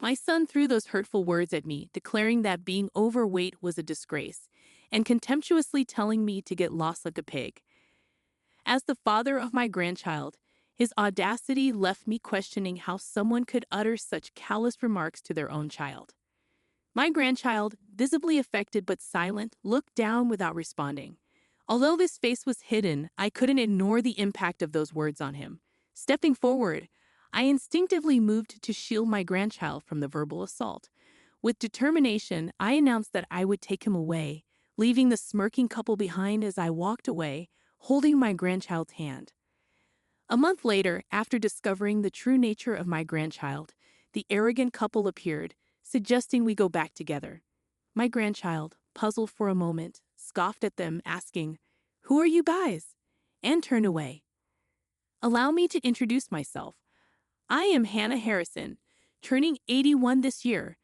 My son threw those hurtful words at me, declaring that being overweight was a disgrace, and contemptuously telling me to get lost like a pig. As the father of my grandchild, his audacity left me questioning how someone could utter such callous remarks to their own child. My grandchild, visibly affected but silent, looked down without responding. Although his face was hidden, I couldn't ignore the impact of those words on him. Stepping forward, I instinctively moved to shield my grandchild from the verbal assault. With determination, I announced that I would take him away, leaving the smirking couple behind as I walked away, holding my grandchild's hand. A month later, after discovering the true nature of my grandchild, the arrogant couple appeared, suggesting we go back together. My grandchild, puzzled for a moment, scoffed at them, asking, "Who are you guys?" and turned away. Allow me to introduce myself. I am Hannah Harrison, turning 81 this year.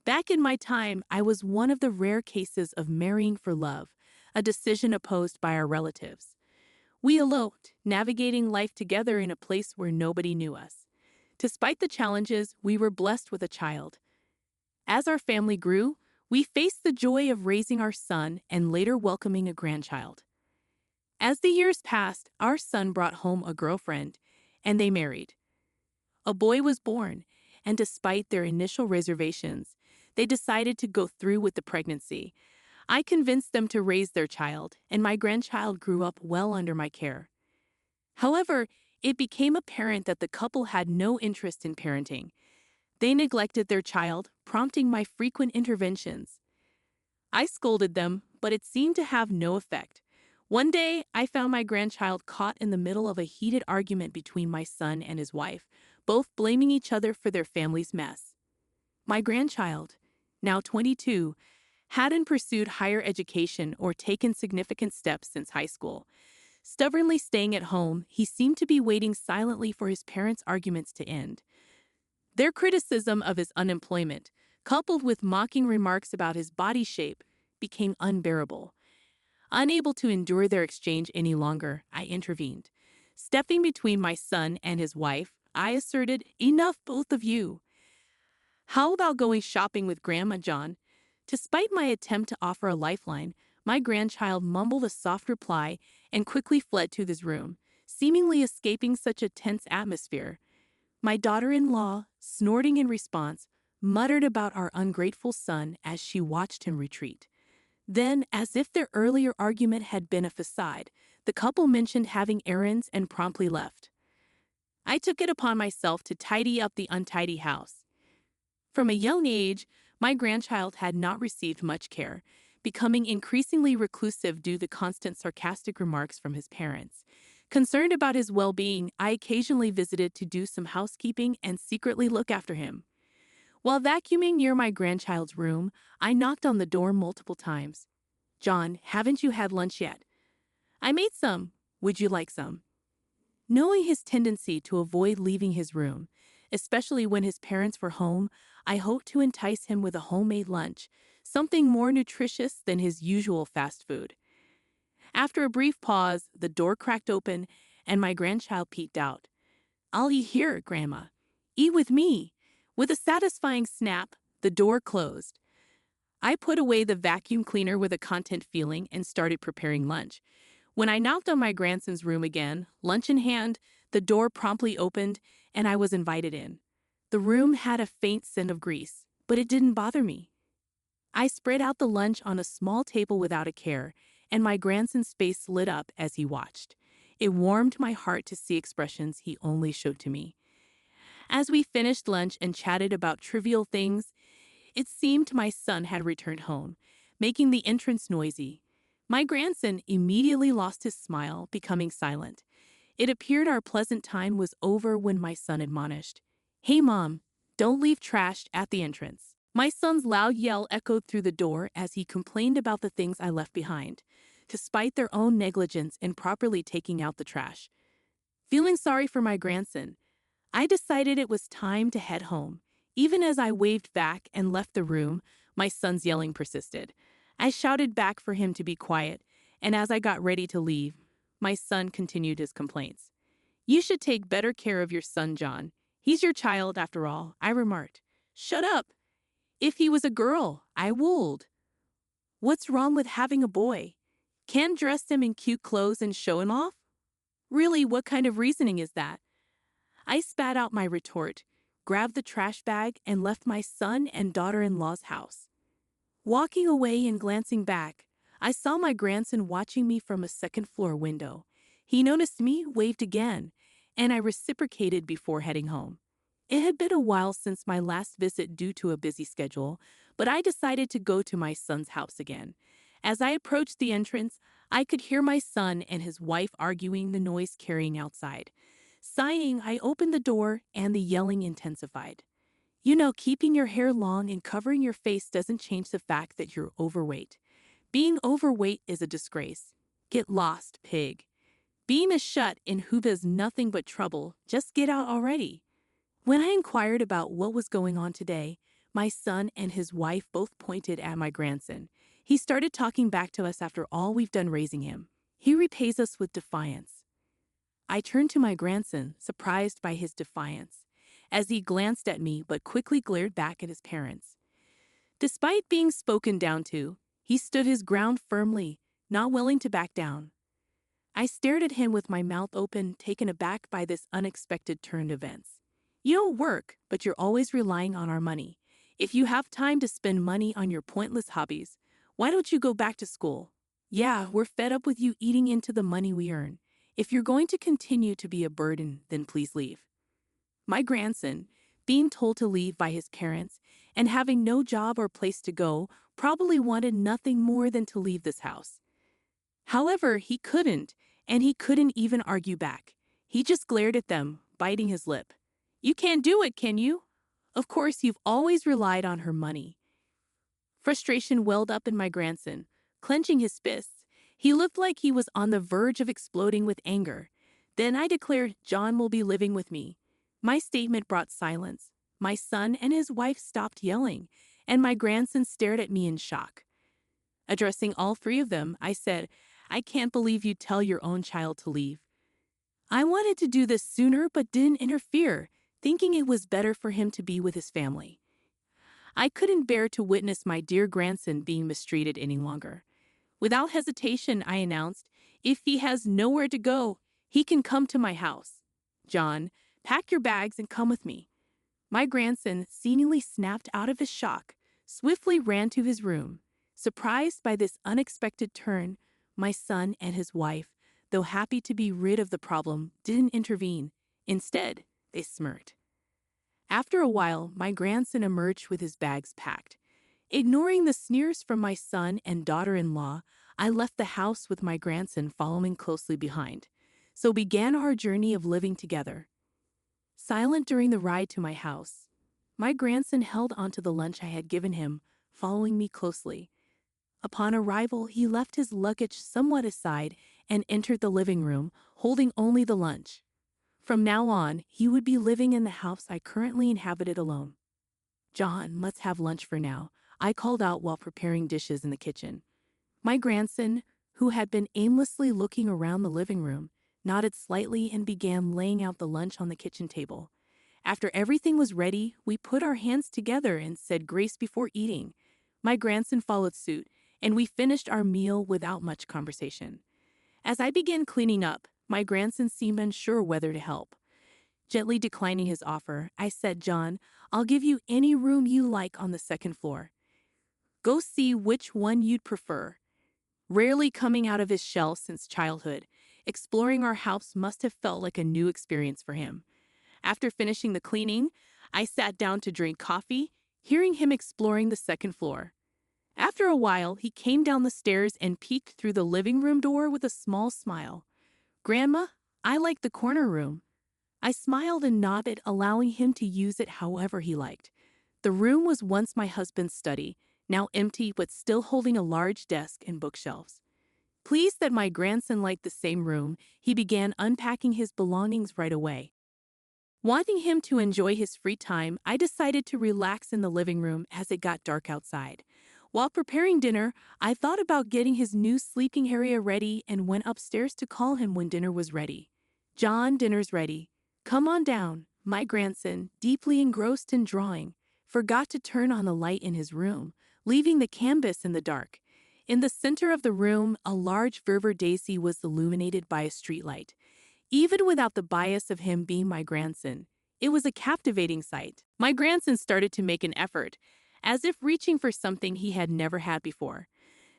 Back in my time, I was one of the rare cases of marrying for love, a decision opposed by our relatives. We eloped, navigating life together in a place where nobody knew us. Despite the challenges, we were blessed with a child. As our family grew, we faced the joy of raising our son and later welcoming a grandchild. As the years passed, our son brought home a girlfriend, and they married. A boy was born, and despite their initial reservations, they decided to go through with the pregnancy. I convinced them to raise their child, and my grandchild grew up well under my care. However, it became apparent that the couple had no interest in parenting. They neglected their child, prompting my frequent interventions. I scolded them, but it seemed to have no effect. One day, I found my grandchild caught in the middle of a heated argument between my son and his wife, both blaming each other for their family's mess. My grandchild, now 22, hadn't pursued higher education or taken significant steps since high school. Stubbornly staying at home, he seemed to be waiting silently for his parents' arguments to end. Their criticism of his unemployment, coupled with mocking remarks about his body shape, became unbearable. Unable to endure their exchange any longer, I intervened. Stepping between my son and his wife, I asserted, "Enough, both of you. How about going shopping with Grandma John?" Despite my attempt to offer a lifeline, my grandchild mumbled a soft reply and quickly fled to his room, seemingly escaping such a tense atmosphere. My daughter-in-law, snorting in response, muttered about our ungrateful son as she watched him retreat. Then, as if their earlier argument had been a facade, the couple mentioned having errands and promptly left. I took it upon myself to tidy up the untidy house. From a young age, my grandchild had not received much care, becoming increasingly reclusive due to constant sarcastic remarks from his parents. Concerned about his well-being, I occasionally visited to do some housekeeping and secretly look after him. While vacuuming near my grandchild's room, I knocked on the door multiple times. "John, haven't you had lunch yet?" "I made some. Would you like some?" Knowing his tendency to avoid leaving his room, especially when his parents were home, I hoped to entice him with a homemade lunch, something more nutritious than his usual fast food. After a brief pause, the door cracked open, and my grandchild peeked out. "I'll eat here, Grandma. Eat with me." With a satisfying snap, the door closed. I put away the vacuum cleaner with a content feeling and started preparing lunch. When I knocked on my grandson's room again, lunch in hand, the door promptly opened, and I was invited in. The room had a faint scent of grease, but it didn't bother me. I spread out the lunch on a small table without a care, and my grandson's face lit up as he watched. It warmed my heart to see expressions he only showed to me. As we finished lunch and chatted about trivial things, it seemed my son had returned home, making the entrance noisy. My grandson immediately lost his smile, becoming silent. It appeared our pleasant time was over when my son admonished, "Hey, Mom, don't leave trash at the entrance." My son's loud yell echoed through the door as he complained about the things I left behind, despite their own negligence in properly taking out the trash. Feeling sorry for my grandson, I decided it was time to head home. Even as I waved back and left the room, my son's yelling persisted. I shouted back for him to be quiet, and as I got ready to leave, my son continued his complaints. "You should take better care of your son, John. He's your child, after all," I remarked, Shut up. If he was a girl, I would. What's wrong with having a boy? Can't dress him in cute clothes and show him off? Really, what kind of reasoning is that? I spat out my retort, grabbed the trash bag, and left my son and daughter-in-law's house. Walking away and glancing back, I saw my grandson watching me from a second-floor window. He noticed me, waved again, and I reciprocated before heading home. It had been a while since my last visit due to a busy schedule, but I decided to go to my son's house again. As I approached the entrance, I could hear my son and his wife arguing, the noise carrying outside. Sighing, I opened the door and the yelling intensified. You know, keeping your hair long and covering your face doesn't change the fact that you're overweight. Being overweight is a disgrace. Get lost, pig. Beam is shut and who does nothing but trouble. Just get out already. When I inquired about what was going on today, my son and his wife both pointed at my grandson. He started talking back to us after all we've done raising him. He repays us with defiance. I turned to my grandson, surprised by his defiance, as he glanced at me but quickly glared back at his parents. Despite being spoken down to, he stood his ground firmly, not willing to back down. I stared at him with my mouth open, taken aback by this unexpected turn of events. You don't work, but you're always relying on our money. If you have time to spend money on your pointless hobbies, why don't you go back to school? Yeah, we're fed up with you eating into the money we earn. If you're going to continue to be a burden, then please leave. My grandson, being told to leave by his parents and having no job or place to go, probably wanted nothing more than to leave this house. However, he couldn't, and he couldn't even argue back. He just glared at them, biting his lip. You can't do it, can you? Of course, you've always relied on her money. Frustration welled up in my grandson, clenching his fists. He looked like he was on the verge of exploding with anger. Then I declared, John will be living with me. My statement brought silence. My son and his wife stopped yelling, and my grandson stared at me in shock. Addressing all three of them, I said, I can't believe you tell your own child to leave. I wanted to do this sooner but didn't interfere, thinking it was better for him to be with his family. I couldn't bear to witness my dear grandson being mistreated any longer. Without hesitation, I announced, if he has nowhere to go, he can come to my house. John, pack your bags and come with me. My grandson seemingly snapped out of his shock, swiftly ran to his room. Surprised by this unexpected turn, my son and his wife, though happy to be rid of the problem, didn't intervene. Instead, they smirked. After a while, my grandson emerged with his bags packed. Ignoring the sneers from my son and daughter-in-law, I left the house with my grandson following closely behind. So began our journey of living together. Silent during the ride to my house, my grandson held onto the lunch I had given him, following me closely. Upon arrival, he left his luggage somewhat aside and entered the living room, holding only the lunch. From now on, he would be living in the house I currently inhabited alone. John must have lunch for now, I called out while preparing dishes in the kitchen. My grandson, who had been aimlessly looking around the living room, nodded slightly and began laying out the lunch on the kitchen table. After everything was ready, we put our hands together and said grace before eating. My grandson followed suit, and we finished our meal without much conversation. As I began cleaning up, my grandson seemed unsure whether to help. Gently declining his offer, I said, John, I'll give you any room you like on the second floor. Go see which one you'd prefer. Rarely coming out of his shell since childhood, exploring our house must have felt like a new experience for him. After finishing the cleaning, I sat down to drink coffee, hearing him exploring the second floor. After a while, he came down the stairs and peeked through the living room door with a small smile. Grandma, I like the corner room. I smiled and nodded, allowing him to use it however he liked. The room was once my husband's study, now empty but still holding a large desk and bookshelves. Pleased that my grandson liked the same room, he began unpacking his belongings right away. Wanting him to enjoy his free time, I decided to relax in the living room as it got dark outside. While preparing dinner, I thought about getting his new sleeping area ready and went upstairs to call him when dinner was ready. John, dinner's ready. Come on down. My grandson, deeply engrossed in drawing, forgot to turn on the light in his room, leaving the canvas in the dark. In the center of the room, a large Gerber daisy was illuminated by a streetlight. Even without the bias of him being my grandson, it was a captivating sight. My grandson started to make an effort, as if reaching for something he had never had before.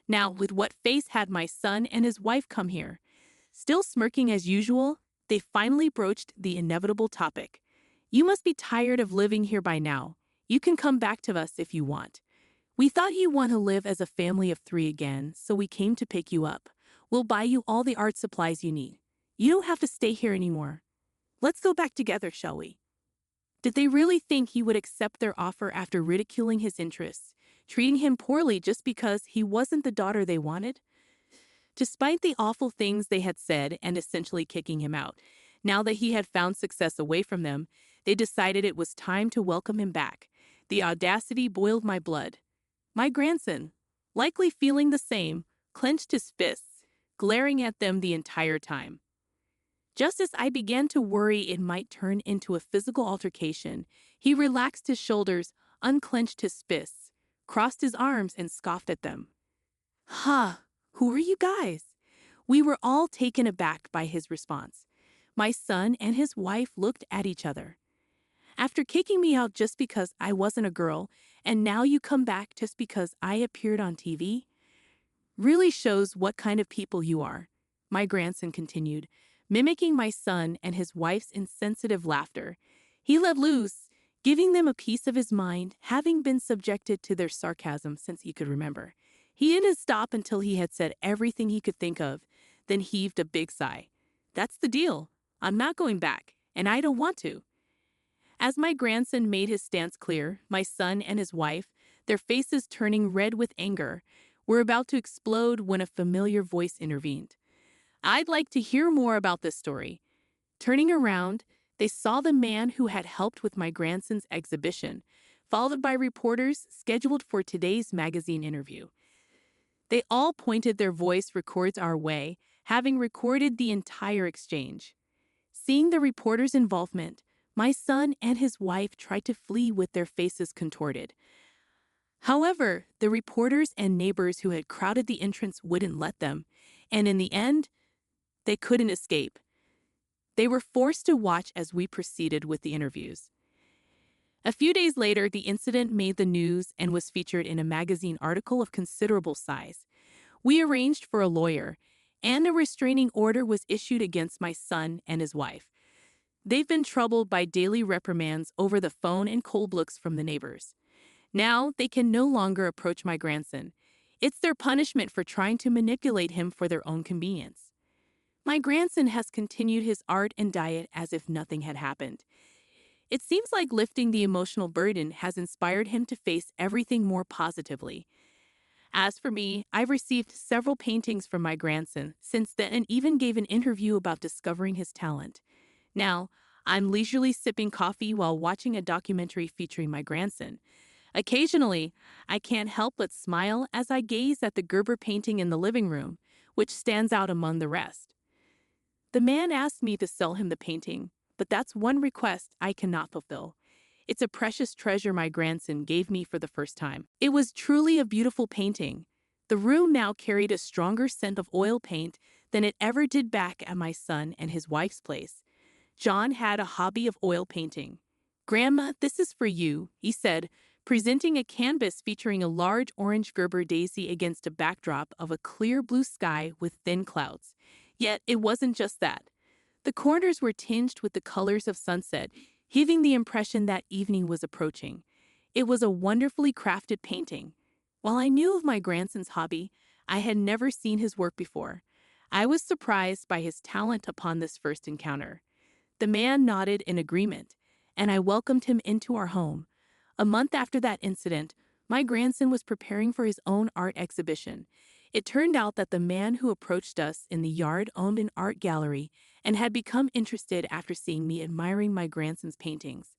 Now, with what face had my son and his wife come here? Still smirking as usual, they finally broached the inevitable topic. You must be tired of living here by now. You can come back to us if you want. We thought you want to live as a family of 3 again, so we came to pick you up. We'll buy you all the art supplies you need. You don't have to stay here anymore. Let's go back together, shall we? Did they really think he would accept their offer after ridiculing his interests, treating him poorly just because he wasn't the daughter they wanted? Despite the awful things they had said and essentially kicking him out, now that he had found success away from them, they decided it was time to welcome him back. The audacity boiled my blood. My grandson, likely feeling the same, clenched his fists, glaring at them the entire time. Just as I began to worry it might turn into a physical altercation, he relaxed his shoulders, unclenched his fists, crossed his arms, and scoffed at them. "Ha! Who are you guys?" We were all taken aback by his response. My son and his wife looked at each other. "After kicking me out just because I wasn't a girl, and now you come back just because I appeared on TV? Really shows what kind of people you are," my grandson continued, mimicking my son and his wife's insensitive laughter. He let loose, giving them a piece of his mind, having been subjected to their sarcasm since he could remember. He didn't stop until he had said everything he could think of, then heaved a big sigh. "That's the deal. I'm not going back, and I don't want to." As my grandson made his stance clear, my son and his wife, their faces turning red with anger, were about to explode when a familiar voice intervened. "I'd like to hear more about this story." Turning around, they saw the man who had helped with my grandson's exhibition, followed by reporters scheduled for today's magazine interview. They all pointed their voice records our way, having recorded the entire exchange. Seeing the reporters' involvement, my son and his wife tried to flee with their faces contorted. However, the reporters and neighbors who had crowded the entrance wouldn't let them, and in the end, they couldn't escape. They were forced to watch as we proceeded with the interviews. A few days later, the incident made the news and was featured in a magazine article of considerable size. We arranged for a lawyer, and a restraining order was issued against my son and his wife. They've been troubled by daily reprimands over the phone and cold looks from the neighbors. Now they can no longer approach my grandson. It's their punishment for trying to manipulate him for their own convenience. My grandson has continued his art and diet as if nothing had happened. It seems like lifting the emotional burden has inspired him to face everything more positively. As for me, I've received several paintings from my grandson since then and even gave an interview about discovering his talent. Now, I'm leisurely sipping coffee while watching a documentary featuring my grandson. Occasionally, I can't help but smile as I gaze at the Gerber painting in the living room, which stands out among the rest. The man asked me to sell him the painting, but that's one request I cannot fulfill. It's a precious treasure my grandson gave me for the first time. It was truly a beautiful painting. The room now carried a stronger scent of oil paint than it ever did back at my son and his wife's place. John had a hobby of oil painting. "Grandma, this is for you," he said, presenting a canvas featuring a large orange Gerber daisy against a backdrop of a clear blue sky with thin clouds. Yet it wasn't just that. The corners were tinged with the colors of sunset, giving the impression that evening was approaching. It was a wonderfully crafted painting. While I knew of my grandson's hobby, I had never seen his work before. I was surprised by his talent upon this first encounter. The man nodded in agreement, and I welcomed him into our home. A month after that incident, my grandson was preparing for his own art exhibition. It turned out that the man who approached us in the yard owned an art gallery and had become interested after seeing me admiring my grandson's paintings.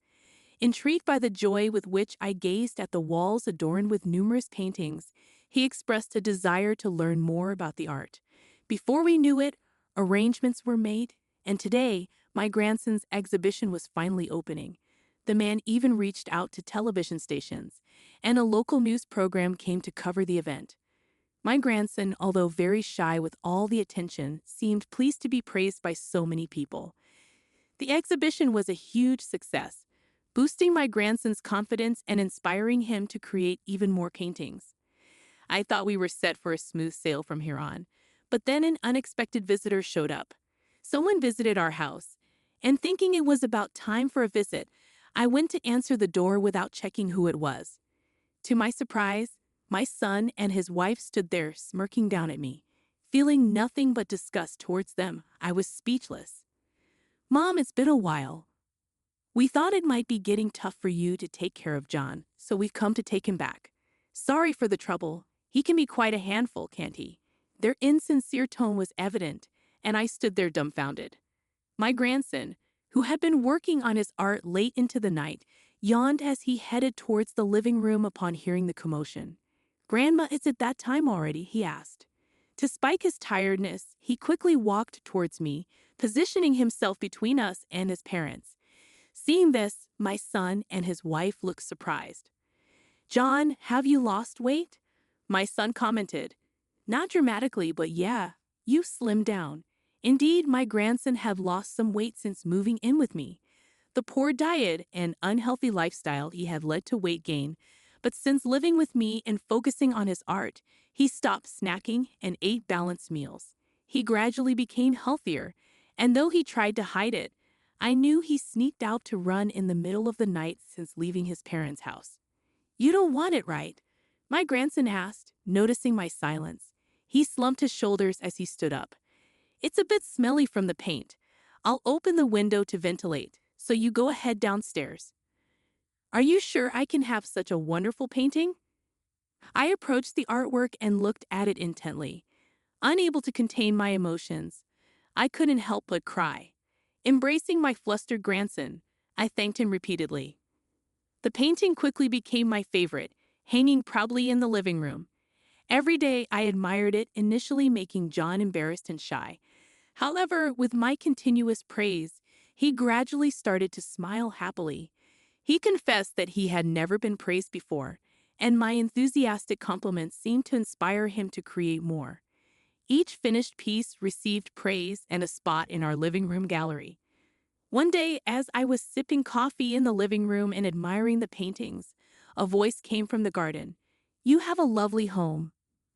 Intrigued by the joy with which I gazed at the walls adorned with numerous paintings, he expressed a desire to learn more about the art. Before we knew it, arrangements were made, and today, my grandson's exhibition was finally opening. The man even reached out to television stations, and a local news program came to cover the event. My grandson, although very shy with all the attention, seemed pleased to be praised by so many people. The exhibition was a huge success, boosting my grandson's confidence and inspiring him to create even more paintings. I thought we were set for a smooth sail from here on, but then an unexpected visitor showed up. Someone visited our house, and thinking it was about time for a visit, I went to answer the door without checking who it was. To my surprise, my son and his wife stood there smirking down at me. Feeling nothing but disgust towards them, I was speechless. "Mom, it's been a while. We thought it might be getting tough for you to take care of John, so we've come to take him back. Sorry for the trouble. He can be quite a handful, can't he?" Their insincere tone was evident, and I stood there dumbfounded. My grandson, who had been working on his art late into the night, yawned as he headed towards the living room upon hearing the commotion. "Grandma, is it that time already?" he asked. To spike his tiredness, he quickly walked towards me, positioning himself between us and his parents. Seeing this, my son and his wife looked surprised. "John, have you lost weight?" My son commented. "Not dramatically, but yeah, you've slimmed down." Indeed, my grandson had lost some weight since moving in with me. The poor diet and unhealthy lifestyle he had led to weight gain, but since living with me and focusing on his art, he stopped snacking and ate balanced meals. He gradually became healthier, and though he tried to hide it, I knew he sneaked out to run in the middle of the night since leaving his parents' house. "You don't want it, right?" my grandson asked, noticing my silence. He slumped his shoulders as he stood up. "It's a bit smelly from the paint. I'll open the window to ventilate, so you go ahead downstairs." "Are you sure I can have such a wonderful painting?" I approached the artwork and looked at it intently. Unable to contain my emotions, I couldn't help but cry. Embracing my flustered grandson, I thanked him repeatedly. The painting quickly became my favorite, hanging proudly in the living room. Every day I admired it, initially making John embarrassed and shy. However, with my continuous praise, he gradually started to smile happily. He confessed that he had never been praised before, and my enthusiastic compliments seemed to inspire him to create more. Each finished piece received praise and a spot in our living room gallery. One day, as I was sipping coffee in the living room and admiring the paintings, a voice came from the garden. "You have a lovely home.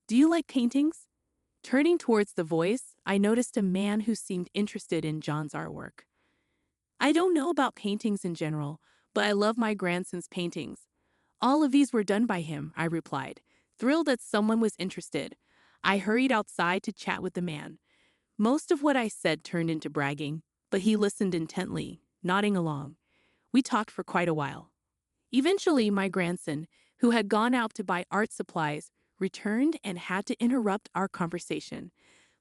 Do you like paintings?" Turning towards the voice, I noticed a man who seemed interested in John's artwork. "I don't know about paintings in general, but I love my grandson's paintings. All of these were done by him," I replied, thrilled that someone was interested. I hurried outside to chat with the man. Most of what I said turned into bragging, but he listened intently, nodding along. We talked for quite a while. Eventually, my grandson, who had gone out to buy art supplies, returned and had to interrupt our conversation.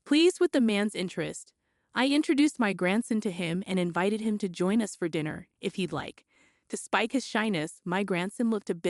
Pleased with the man's interest, I introduced my grandson to him and invited him to join us for dinner, if he'd like. Despite his shyness, my grandson looked a bit